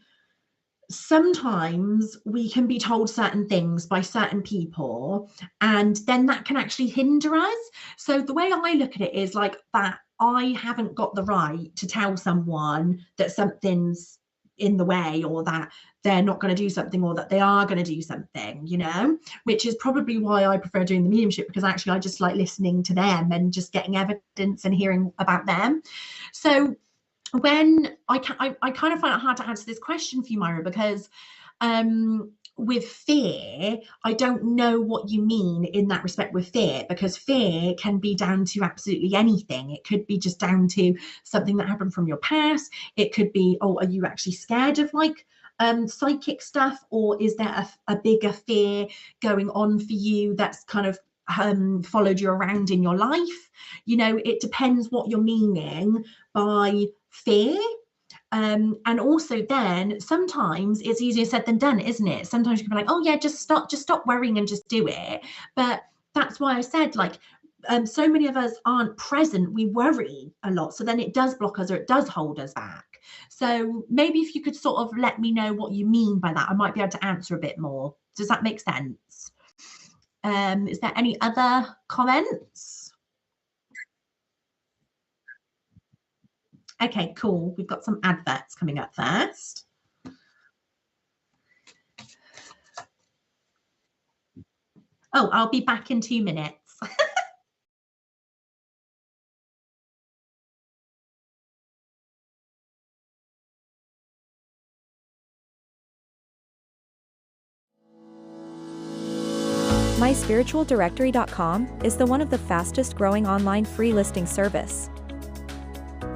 sometimes we can be told certain things by certain people, and then that can actually hinder us. So the way I look at it is like that I haven't got the right to tell someone that something's in the way, or that they're not going to do something, or that they are going to do something, you know, which is probably why I prefer doing the mediumship, because actually I just like listening to them and just getting evidence and hearing about them. So when I kind of find it hard to answer this question for you, Myra, because with fear, I don't know what you mean in that respect with fear, because fear can be down to absolutely anything. It could be just down to something that happened from your past. It could be, oh, are you actually scared of like psychic stuff, or is there a bigger fear going on for you that's kind of followed you around in your life? You know, it depends what you're meaning by fear. And also then sometimes it's easier said than done, isn't it? Sometimes you can be like, oh yeah, just stop worrying and just do it. But that's why I said, like, so many of us aren't present. We worry a lot, so then it does block us, or it does hold us back. So maybe if you could sort of let me know what you mean by that, I might be able to answer a bit more. Does that make sense? Is there any other comments? Okay, cool. We've got some adverts coming up first. Oh, I'll be back in 2 minutes. MySpiritualDirectory.com is one of the fastest growing online free listing service.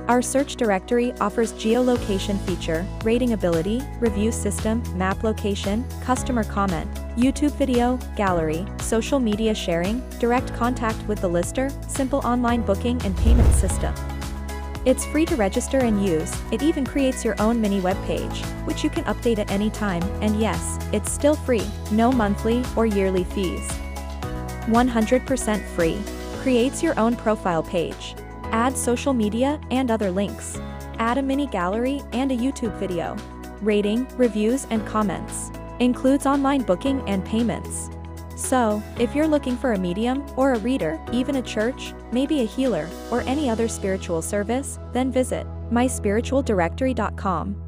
Our search directory offers geolocation feature, rating ability, review system, map location, customer comment, YouTube video, gallery, social media sharing, direct contact with the lister, simple online booking and payment system. It's free to register and use. It even creates your own mini web page, which you can update at any time, and yes, it's still free, no monthly or yearly fees. 100% free. Creates your own profile page. Add social media and other links. Add a mini gallery and a YouTube video. rating, reviews, and comments. Includes online booking and payments. So, if you're looking for a medium, or a reader, even a church, maybe a healer, or any other spiritual service, then visit myspiritualdirectory.com.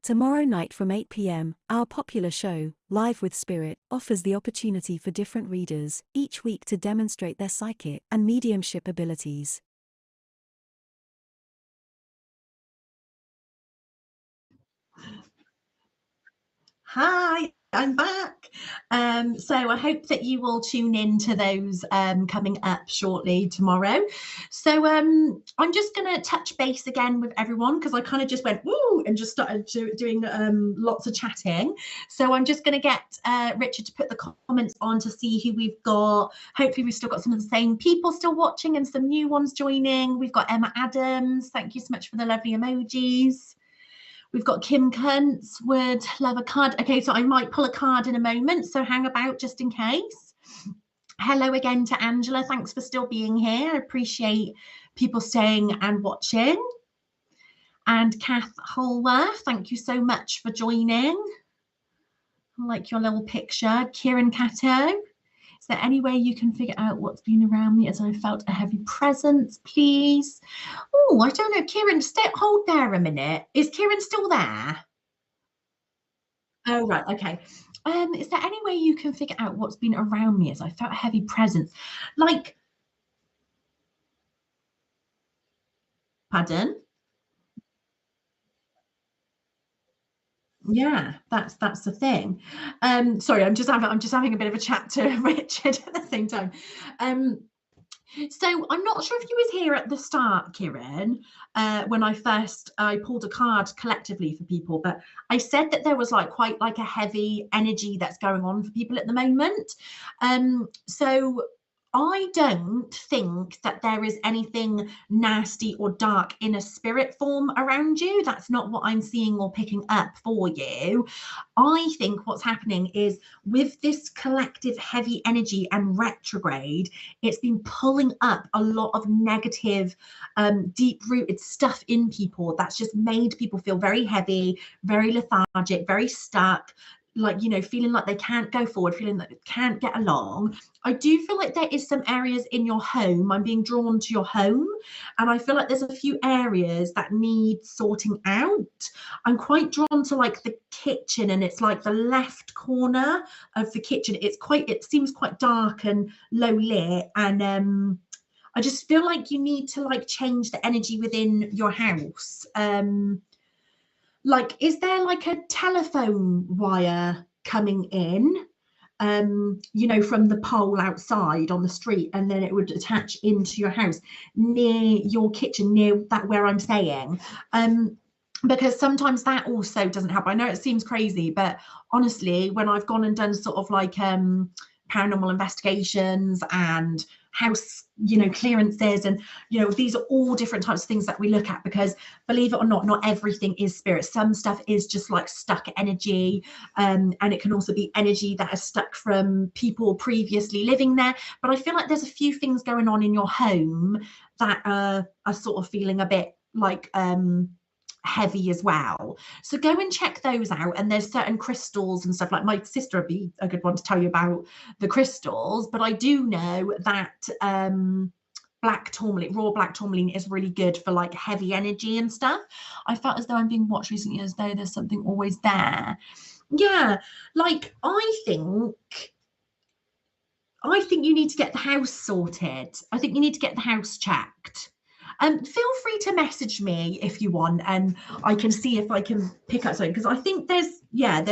Tomorrow night from 8 p.m., our popular show, Live with Spirit, offers the opportunity for different readers, each week to demonstrate their psychic and mediumship abilities. Hi, I'm back. So I hope that you will tune in to those coming up shortly tomorrow. So I'm just going to touch base again with everyone because I kind of just went woo and just started doing lots of chatting. So I'm just going to get Richard to put the comments on to see who we've got. Hopefully we've still got some of the same people still watching and some new ones joining. We've got Emma Adams. Thank you so much for the lovely emojis. We've got Kim Kuntz, would love a card. Okay, so I might pull a card in a moment, so hang about just in case. Hello again to Angela. Thanks for still being here. I appreciate people staying and watching. And Kath Holworth, thank you so much for joining. I like your little picture. Kieran Cato. Is there any way you can figure out what's been around me as I felt a heavy presence, please? Oh, I don't know. Kieran, hold there a minute. Is Kieran still there? Oh, right. Okay. Is there any way you can figure out what's been around me as I felt a heavy presence? Like, pardon? Yeah, that's the thing. Sorry, I'm just having a bit of a chat to Richard at the same time. So I'm not sure if you was here at the start, Kieran, when I pulled a card collectively for people, but I said that there was quite a heavy energy that's going on for people at the moment. So I don't think that there is anything nasty or dark in a spirit form around you. That's not what I'm seeing or picking up for you. I think what's happening is with this collective heavy energy and retrograde, it's been pulling up a lot of negative, deep-rooted stuff in people that's just made people feel very heavy, very lethargic, very stuck, feeling like they can't go forward, feeling like they can't get along. I do feel like there is some areas in your home. I'm being drawn to your home, and I feel like there's a few areas that need sorting out. I'm quite drawn to the kitchen, and it's the left corner of the kitchen. It seems quite dark and low lit, and I just feel like you need to change the energy within your house. Is there a telephone wire coming in, from the pole outside on the street, and then it would attach into your house near your kitchen, near that where I'm saying? Because sometimes that also doesn't help. I know it seems crazy, but honestly, when I've gone and done sort of paranormal investigations and house clearances, and these are all different types of things that we look at, because believe it or not everything is spirit. Some stuff is just stuck energy, and it can also be energy that is stuck from people previously living there. But I feel like there's a few things going on in your home that are sort of feeling a bit heavy as well. So go and check those out. And there's certain crystals and stuff, my sister would be a good one to tell you about the crystals, but I do know that black tourmaline, raw black tourmaline, is really good for heavy energy and stuff. I felt as though I'm being watched recently, as though there's something always there. Yeah, I think you need to get the house sorted. I think you need to get the house checked. Feel free to message me if you want, and I can see if I can pick up something, because I think there's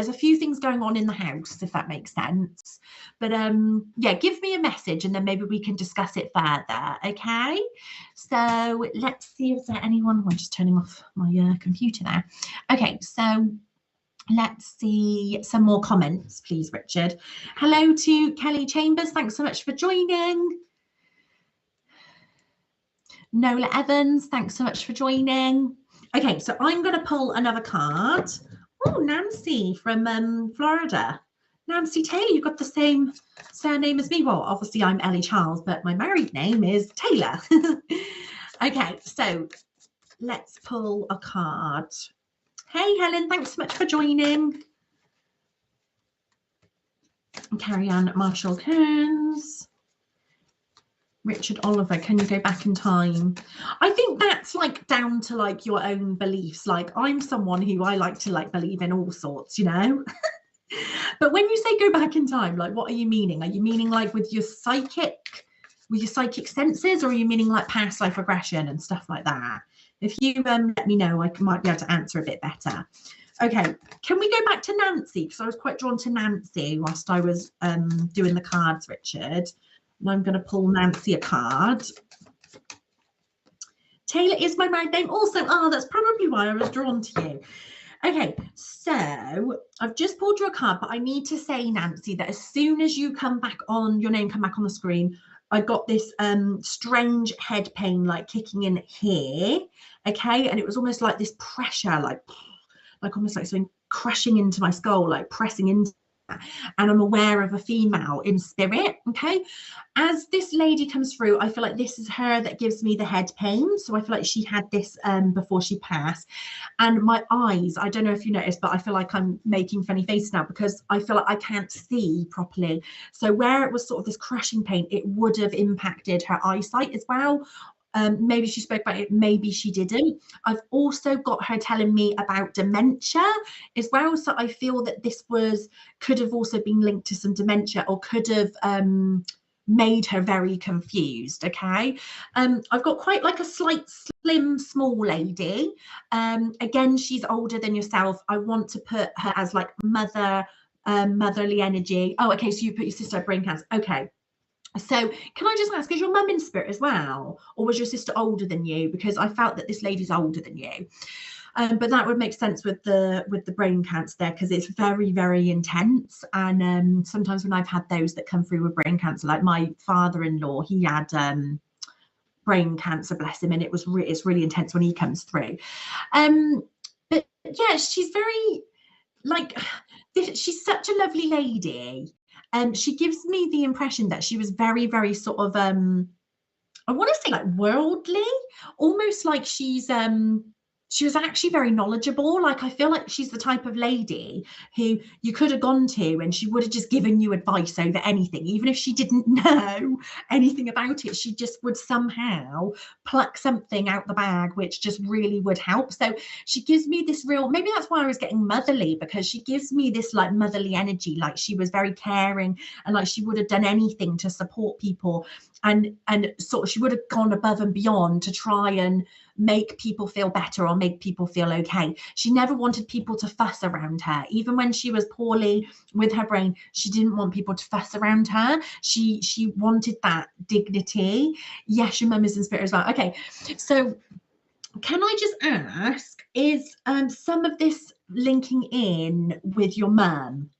a few things going on in the house, if that makes sense. But yeah, give me a message and then maybe we can discuss it further. Okay, so let's see if there's anyone. I'm just turning off my computer there. Okay, so let's see some more comments, please, Richard. Hello to Kelly Chambers. Thanks so much for joining. Nola Evans, thanks so much for joining. Okay, so I'm going to pull another card. Oh, Nancy from Florida. Nancy Taylor, you've got the same surname as me. Well, obviously I'm Elly Charles, but my married name is Taylor. Okay, so let's pull a card. Hey, Helen, thanks so much for joining. Carrie-Anne Marshall Kearns. Richard Oliver, can you go back in time? I think that's like down to like your own beliefs. Like I'm someone who I like to like believe in all sorts, you know. But when you say go back in time, like what are you meaning? Are you meaning like with your psychic senses, or are you meaning like past life regression and stuff like that? If you let me know, I might be able to answer a bit better. Okay, can we go back to Nancy? Because I was quite drawn to Nancy whilst I was doing the cards, Richard. And I'm going to pull Nancy a card. Taylor is my married name also. Oh, that's probably why I was drawn to you. Okay, so I've just pulled you a card, but I need to say, Nancy, that as soon as you come back on, your name come back on the screen, I got this strange head pain like kicking in here. Okay, and it was almost like this pressure, like almost like something crushing into my skull, like pressing into. And I'm aware of a female in spirit. Okay, as this lady comes through, I feel like this is her that gives me the head pain. So I feel like she had this before she passed. And my eyes, I don't know if you noticed, but I feel like I'm making funny faces now because I feel like I can't see properly. So where it was sort of this crushing pain, it would have impacted her eyesight as well. Maybe she spoke about it, maybe she didn't. I've also got her telling me about dementia as well. So I feel that this could have also been linked to some dementia, or could have made her very confused. Okay, I've got quite like a slight slim small lady. Again, she's older than yourself. I want to put her as like motherly energy. Oh, okay, so you put your sister at brain cancer. Okay. So can I just ask, is your mum in spirit as well, or was your sister older than you? Because I felt that this lady's older than you, but that would make sense with the brain cancer there, because it's very, very intense. And sometimes when I've had those that come through with brain cancer, like my father-in-law, he had brain cancer, bless him, and it's really intense when he comes through. But yeah, she's very like she's such a lovely lady. She gives me the impression that she was very, very sort of, I want to say like worldly, almost like she was actually very knowledgeable. Like I feel like she's the type of lady who you could have gone to and she would have just given you advice over anything, even if she didn't know anything about it. She just would somehow pluck something out the bag which just really would help. So she gives me this real, maybe that's why I was getting motherly, because she gives me this like motherly energy, like she was very caring and like she would have done anything to support people, and sort of she would have gone above and beyond to try and make people feel better or make people feel okay. She never wanted people to fuss around her. Even when she was poorly with her brain, she didn't want people to fuss around her. She wanted that dignity. Yes, your mum is in spirit as well. Okay, so can I just ask, is some of this linking in with your mum?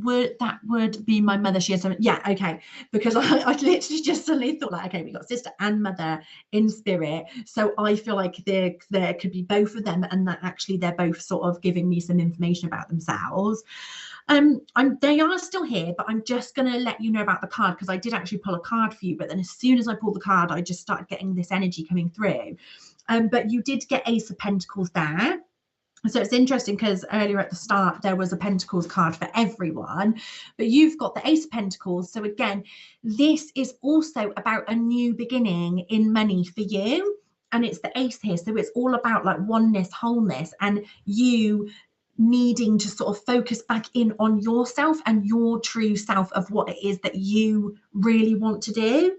Would be my mother. She has something. Yeah, okay. Because I literally just suddenly thought like, okay, we got sister and mother in spirit. So I feel like there could be both of them, and that actually they're both sort of giving me some information about themselves. They are still here, but I'm just going to let you know about the card, because I did actually pull a card for you, but then as soon as I pulled the card, I just started getting this energy coming through. But you did get Ace of Pentacles there. So it's interesting because earlier at the start, there was a Pentacles card for everyone, but you've got the Ace of Pentacles. So again, this is also about a new beginning in money for you. And it's the Ace here. So it's all about like oneness, wholeness, and you needing to sort of focus back in on yourself and your true self of what it is that you really want to do.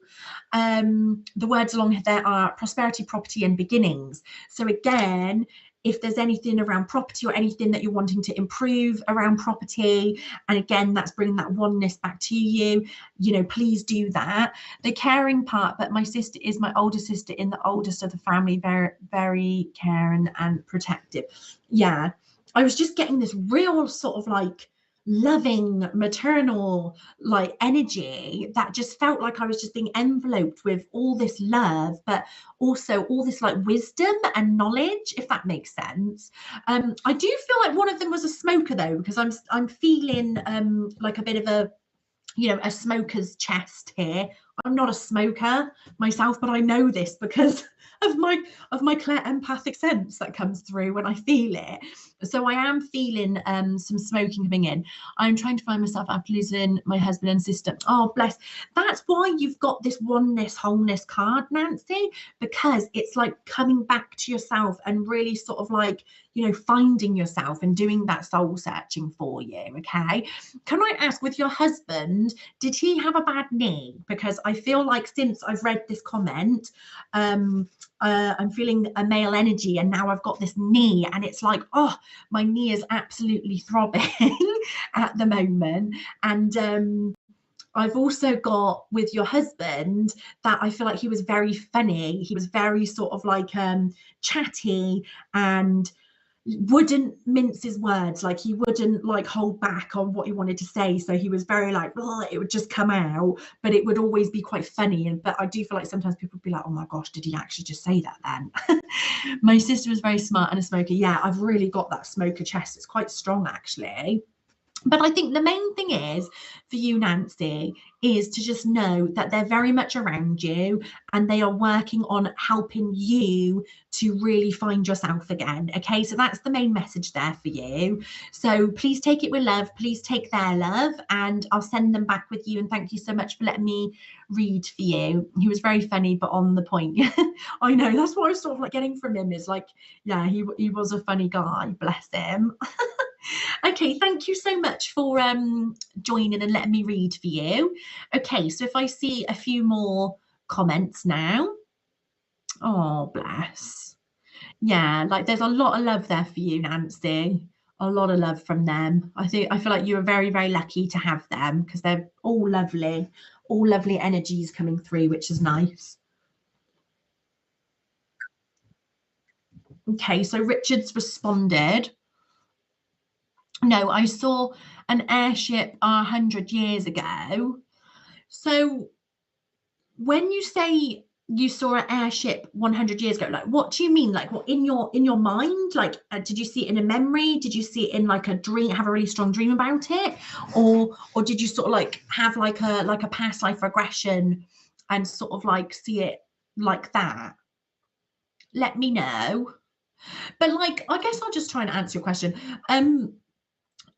The words along there are prosperity, property, and beginnings. So again, if there's anything around property or anything that you're wanting to improve around property, and again, that's bringing that oneness back to you, you know, please do that. The caring part, but my sister is my older sister in the oldest of the family, very, very caring and protective. Yeah, I was just getting this real sort of like loving maternal like energy that just felt like I was just being enveloped with all this love, but also all this like wisdom and knowledge, if that makes sense. I do feel like one of them was a smoker though, because I'm feeling like a bit of a, you know, a smoker's chest here I'm not a smoker myself, but I know this because of my clear empathic sense that comes through when I feel it. So I am feeling some smoking coming in. I'm trying to find myself after losing my husband and sister. Oh, bless. That's why you've got this oneness, wholeness card, Nancy, because it's like coming back to yourself and really sort of like, you know, finding yourself and doing that soul searching for you. Okay. Can I ask, with your husband, did he have a bad knee? Because I feel like since I've read this comment, I'm feeling a male energy, and now I've got this knee, and it's like, oh, my knee is absolutely throbbing at the moment. And I've also got with your husband that I feel like he was very funny. He was very sort of like chatty and wouldn't mince his words. Like he wouldn't like hold back on what he wanted to say. So he was very like, oh, it would just come out, but it would always be quite funny. And but I do feel like sometimes people would be like, oh my gosh, did he actually just say that then? My sister was very smart and a smoker. Yeah, I've really got that smoker chest. It's quite strong actually. But I think the main thing is for you, Nancy, is to just know that they're very much around you and they are working on helping you to really find yourself again. Okay, so that's the main message there for you. So please take it with love. Please take their love, and I'll send them back with you. And thank you so much for letting me read for you. He was very funny, but on the point. I know, that's what I was sort of like getting from him, is like, yeah, he was a funny guy, bless him. Okay, thank you so much for joining and letting me read for you. Okay, so if I see a few more comments now. Oh, bless. Yeah, like there's a lot of love there for you, Nancy. A lot of love from them. I feel like you are very, very lucky to have them, because they're all lovely energies coming through, which is nice. Okay, so Richard's responded. No, I saw an airship 100 years ago. So when you say you saw an airship 100 years ago, like what do you mean? Like what in your mind? Like did you see it in a memory? Did you see it in like a dream, have a really strong dream about it? Or did you sort of like have like a past life regression and sort of like see it like that? Let me know. But like, I guess I'll just try and answer your question.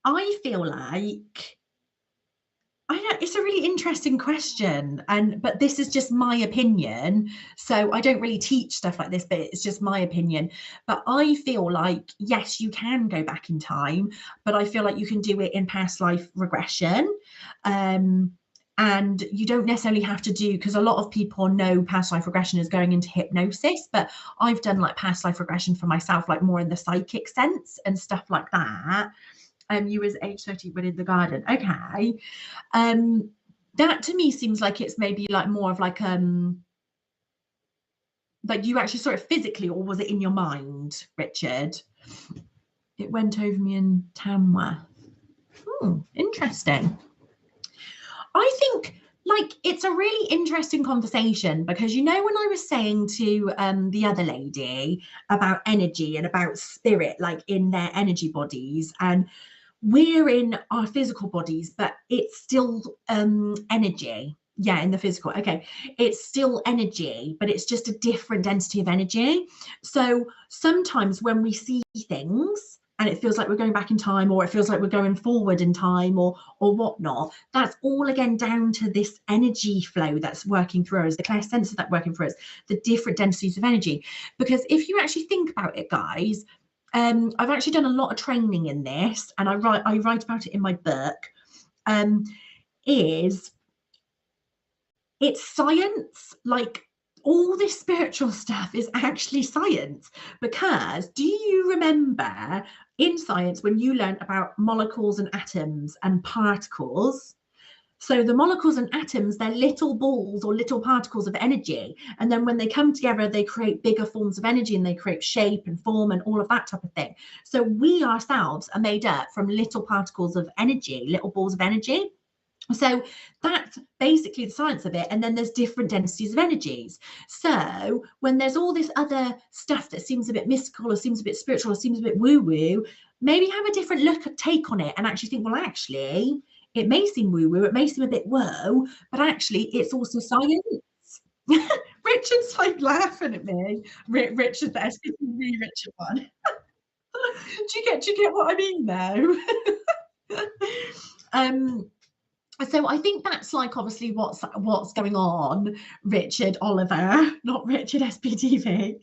I feel like, I know it's a really interesting question, but this is just my opinion. So I don't really teach stuff like this, but it's just my opinion. But I feel like, yes, you can go back in time, but I feel like you can do it in past life regression. And you don't necessarily have to do, because a lot of people know past life regression is going into hypnosis, but I've done like past life regression for myself, like more in the psychic sense and stuff like that. You was age 30 but in the garden. Okay. That to me seems like it's maybe like more of like you actually saw it physically, or was it in your mind, Richard? It went over me in Tamworth. Interesting. I think like it's a really interesting conversation, because you know when I was saying to the other lady about energy and about spirit, like in their energy bodies, and we're in our physical bodies, but it's still energy. Yeah, in the physical. Okay, it's still energy, but it's just a different density of energy. So sometimes when we see things and it feels like we're going back in time, or it feels like we're going forward in time, or whatnot, that's all again down to this energy flow that's working through us, the clear sense of that working through us, the different densities of energy. Because if you actually think about it, guys, I've actually done a lot of training in this, and I write about it in my book. It's science. Like all this spiritual stuff is actually science, because do you remember in science when you learned about molecules and atoms and particles? So the molecules and atoms, they're little balls or little particles of energy. And then when they come together, they create bigger forms of energy, and they create shape and form and all of that type of thing. So we ourselves are made up from little particles of energy, little balls of energy. So that's basically the science of it. And then there's different densities of energies. So when there's all this other stuff that seems a bit mystical, or seems a bit spiritual, or seems a bit woo-woo, maybe have a different take on it and actually think, well, actually, it may seem woo-woo, it may seem a bit whoa, but actually it's also science. Richard's like laughing at me. Richard, the SPTV Richard one. do you get what I mean though? So I think that's like obviously what's going on, Richard Oliver, not Richard SPTV,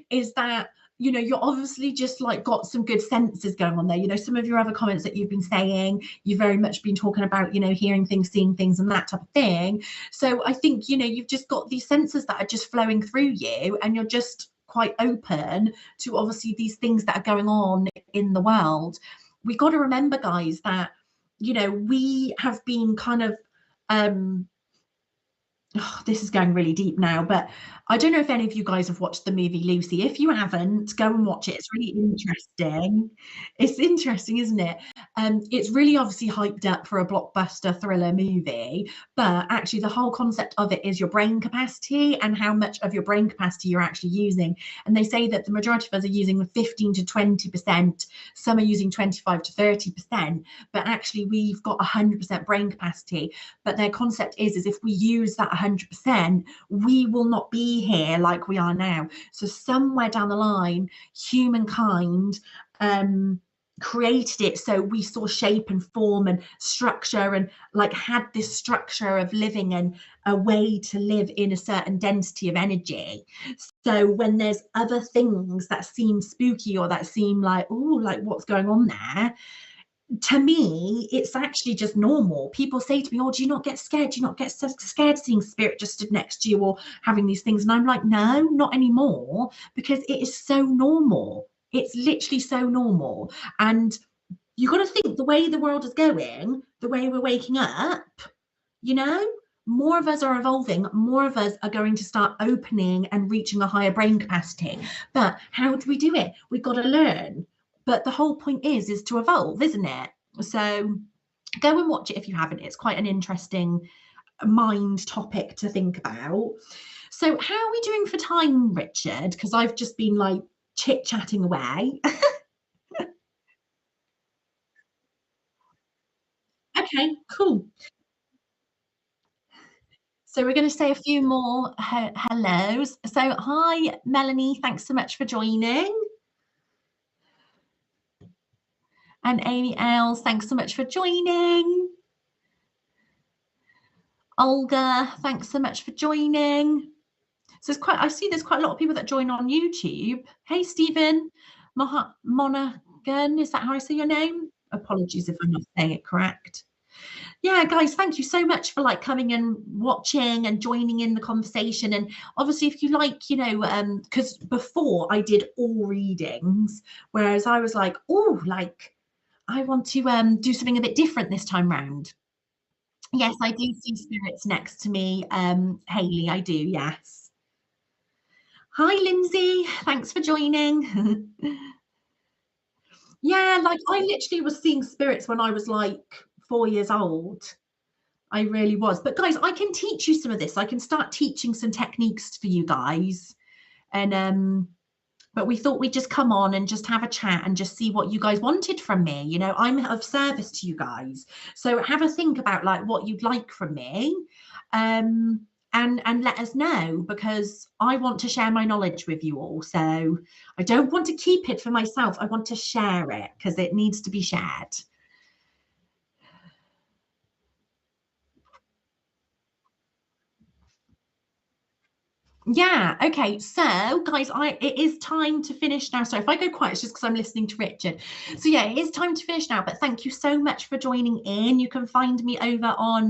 is that, you know, you're obviously just like got some good senses going on there. You know, some of your other comments that you've been saying, you've very much been talking about, you know, hearing things, seeing things and that type of thing. So I think, you know, you've just got these senses that are just flowing through you, and you're just quite open to obviously these things that are going on in the world. We got to remember, guys, that, you know, we have been kind of, this is going really deep now, but I don't know if any of you guys have watched the movie Lucy. If you haven't, go and watch it. It's really interesting. It's interesting, isn't it? It's really obviously hyped up for a blockbuster thriller movie, but actually the whole concept of it is your brain capacity and how much of your brain capacity you're actually using. And they say that the majority of us are using 15 to 20%, some are using 25 to 30%, but actually we've got 100% brain capacity. But their concept is if we use that 100%, we will not be here like we are now. So somewhere down the line, humankind created it so we saw shape and form and structure, and like had this structure of living and a way to live in a certain density of energy. So when there's other things that seem spooky or that seem like, oh, like what's going on there, to me, it's actually just normal. People say to me, oh, do you not get scared? Do you not get scared seeing spirit just stood next to you or having these things? And I'm like, no, not anymore, because it is so normal. It's literally so normal. And you got to think the way the world is going, the way we're waking up, you know, more of us are evolving, more of us are going to start opening and reaching a higher brain capacity. But how do we do it? We've got to learn. But the whole point is to evolve, isn't it? So go and watch it if you haven't. It's quite an interesting mind topic to think about. So how are we doing for time, Richard? Because I've just been like chit-chatting away. Okay, cool. So we're going to say a few more hellos. So hi, Melanie, thanks so much for joining. And Amy Els, thanks so much for joining. Olga, thanks so much for joining. So I see there's quite a lot of people that join on YouTube. Hey, Stephen Monaghan, is that how I say your name? Apologies if I'm not saying it correct. Yeah, guys, thank you so much for like coming and watching and joining in the conversation. And obviously, if you like, you know, because before I did all readings, whereas I was like, oh, like I want to do something a bit different this time round. Yes, I do see spirits next to me. Hayley, I do, yes. Hi, Lindsay. Thanks for joining. Yeah, like I literally was seeing spirits when I was like 4 years old. I really was. But guys, I can teach you some of this. I can start teaching some techniques for you guys. And but we thought we'd just come on and just have a chat and just see what you guys wanted from me. You know, I'm of service to you guys. So have a think about like what you'd like from me. And let us know, because I want to share my knowledge with you all. So I don't want to keep it for myself. I want to share it because it needs to be shared. Yeah, okay, so guys, it is time to finish now. So if I go quiet, it's just because I'm listening to Richard. So yeah, it is time to finish now, but thank you so much for joining in. You can find me over on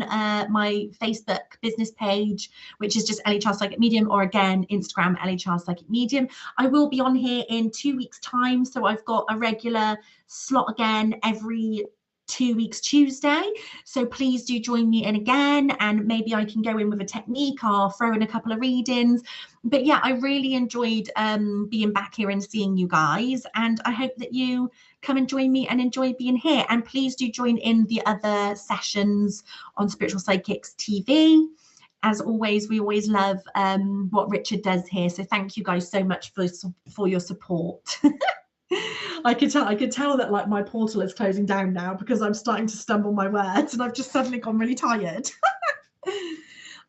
my Facebook business page, which is just Elly Charles Psychic Medium, or again, Instagram, Elly Charles Psychic Medium. I will be on here in 2 weeks' time, so I've got a regular slot again every 2 weeks Tuesday, so please do join me in again, and maybe I can go in with a technique. I'll throw in a couple of readings. But yeah, I really enjoyed being back here and seeing you guys, and I hope that you come and join me and enjoy being here. And please do join in the other sessions on Spiritual Psychics TV. As always, we always love what Richard does here, so thank you guys so much for your support. I could tell that like my portal is closing down now because I'm starting to stumble my words and I've just suddenly gone really tired.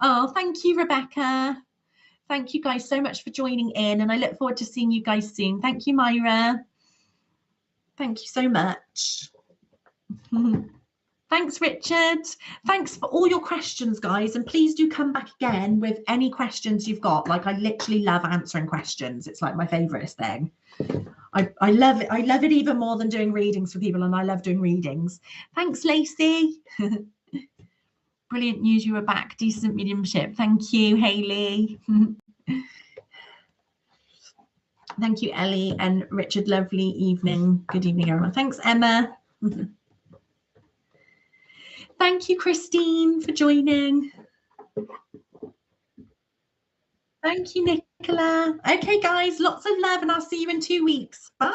Oh, thank you, Rebecca. Thank you guys so much for joining in, and I look forward to seeing you guys soon. Thank you, Myra. Thank you so much. Thanks, Richard. Thanks for all your questions, guys, and please do come back again with any questions you've got. Like, I literally love answering questions. It's like my favorite thing. I love it. I love it even more than doing readings for people, and I love doing readings. Thanks, Lacey. Brilliant news, you were back. Decent mediumship. Thank you, Hayley. Thank you, Ellie and Richard. Lovely evening. Good evening, everyone. Thanks, Emma. Thank you, Christine, for joining. Thank you, Nicola. Okay, guys, lots of love, and I'll see you in 2 weeks. Bye.